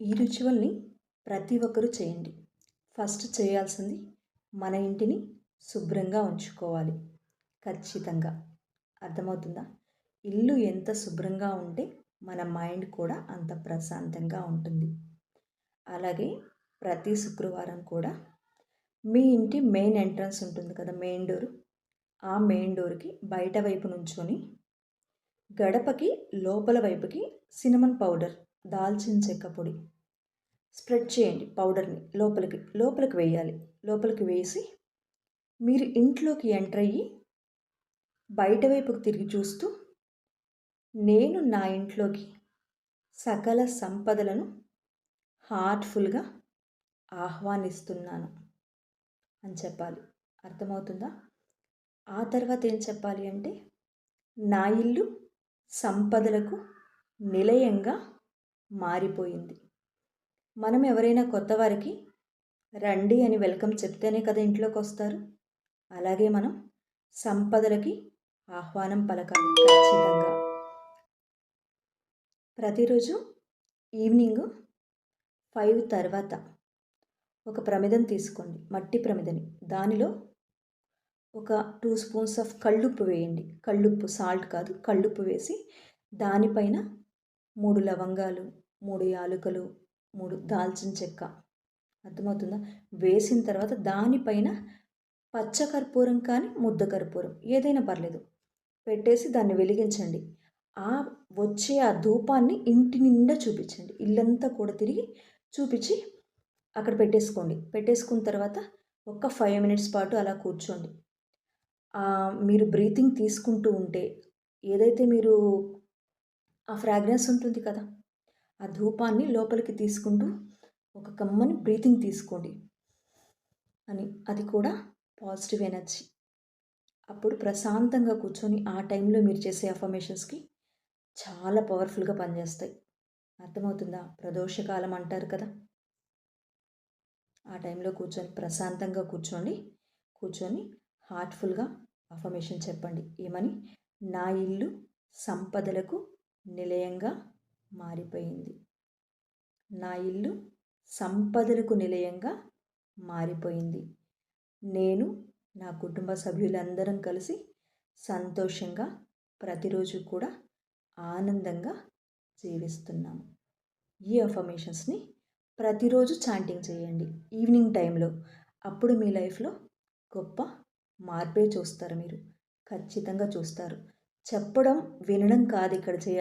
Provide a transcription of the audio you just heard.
ఈ రిచువల్‌ని ప్రతి ఒక్కరూ చేయండి. ఫస్ట్ చేయాల్సింది మన ఇంటిని శుభ్రంగా ఉంచుకోవాలి. ఖచ్చితంగా. అర్థమవుతుందా? ఇల్లు ఎంత శుభ్రంగా ఉంటే మన మైండ్ కూడా అంత ప్రశాంతంగా ఉంటుంది. అలాగే ప్రతి శుక్రవారం కూడా మీ ఇంటి మెయిన్ ఎంట్రన్స్ ఉంటుంది కదా! Main door. ఆ మెయిన్ డోర్‌కి బయట వైపు నుంచొని గడపకి లోపల వైపుకి సినమన్ పౌడర్, దాల్చిన చెక్క పొడి స్ప్రెడ్ చేయండి పౌడర్‌ని లోపలికి వేయాలి. లోపలికి వేసి మీరు ఇంట్లోకి ఎంటర్ అయ్యి బయట వైపుకి తిరిగి చూస్తూ నేను నా ఇంట్లోకి సకల సంపదలను హార్ట్‌ఫుల్‌గా ఆహ్వానిస్తున్నాను అని చెప్పాలి. అర్థమవుతుందా? ఆ తర్వాత ఏం చెప్పాలి అంటే నా ఇల్లు సంపదలకు నిలయంగా మారిపోయింది. మనం ఎవరైనా కొత్త వారికి రండి అని వెల్కమ్ చెప్తేనే కదా ఇంట్లోకొస్తారు. అలాగే మనం సంపదలకి ఆహ్వానం పలకాలి ఖచ్చితంగా. ప్రతిరోజు ఈవినింగ్ 5 తర్వాత ఒక ప్రమిదను తీసుకోండి. మట్టి ప్రమిదని. దానిలో ఒక 2 స్పూన్స్ ఆఫ్ కల్లుప్పు వేయండి. కల్లుప్పు సాల్ట్ కాదు, కల్లుప్పు వేసి దానిపైన 3 లవంగాలు, 3 యాలుకలు, 3 దాల్చిన చెక్క అర్థమవుతుందా? వేసిన తర్వాత దానిపైన పచ్చ కర్పూరం కానీ, ముద్ద కర్పూరం ఏదైనా పర్లేదు. పెట్టేసి దాన్ని వెలిగించండి. వచ్చే ఆ ధూపాన్ని ఇంటి నిండా చూపించండి. ఇల్లంతా కూడా తిరిగి చూపించి అక్కడ పెట్టేసుకోండి. పెట్టేసుకున్న తర్వాత ఒక 5 మినిట్స్ పాటు అలా కూర్చోండి. మీరు బ్రీతింగ్ తీసుకుంటూ ఉంటే ఏదైతే మీరు ఆ ఫ్రాగ్రెన్స్ ఉంటుంది కదా! ఆ ధూపాన్ని లోపలికి తీసుకుంటూ ఒక కమ్మని బ్రీతింగ్ తీసుకోండి అని. అది కూడా పాజిటివ్ ఎనర్జీ. అప్పుడు ప్రశాంతంగా కూర్చొని ఆ టైంలో మీరు చేసే అఫర్మేషన్స్‌కి చాలా పవర్ఫుల్‌గా పనిచేస్తాయి. అర్థమవుతుందా? ప్రదోషకాలం అంటారు కదా! ఆ టైంలో కూర్చొని ప్రశాంతంగా కూర్చొని హార్ట్‌ఫుల్‌గా అఫర్మేషన్ చెప్పండి. ఏమని? నా ఇల్లు సంపదలకు నిలయంగా మారిపోయింది. నా ఇల్లు సంపదలకు నిలయంగా మారిపోయింది. నేను నా కుటుంబ సభ్యులందరం కలిసి సంతోషంగా ప్రతిరోజు కూడా ఆనందంగా జీవిస్తున్నాము. ఈ అఫర్మేషన్స్ని ప్రతిరోజు చాంటింగ్ చేయండి ఈవినింగ్ టైంలో. అప్పుడు మీ లైఫ్లో గొప్ప మార్పే చూస్తారు మీరు. ఖచ్చితంగా చూస్తారు. చెప్పడం, వినడం కాదు ఇక్కడ చేయాలి.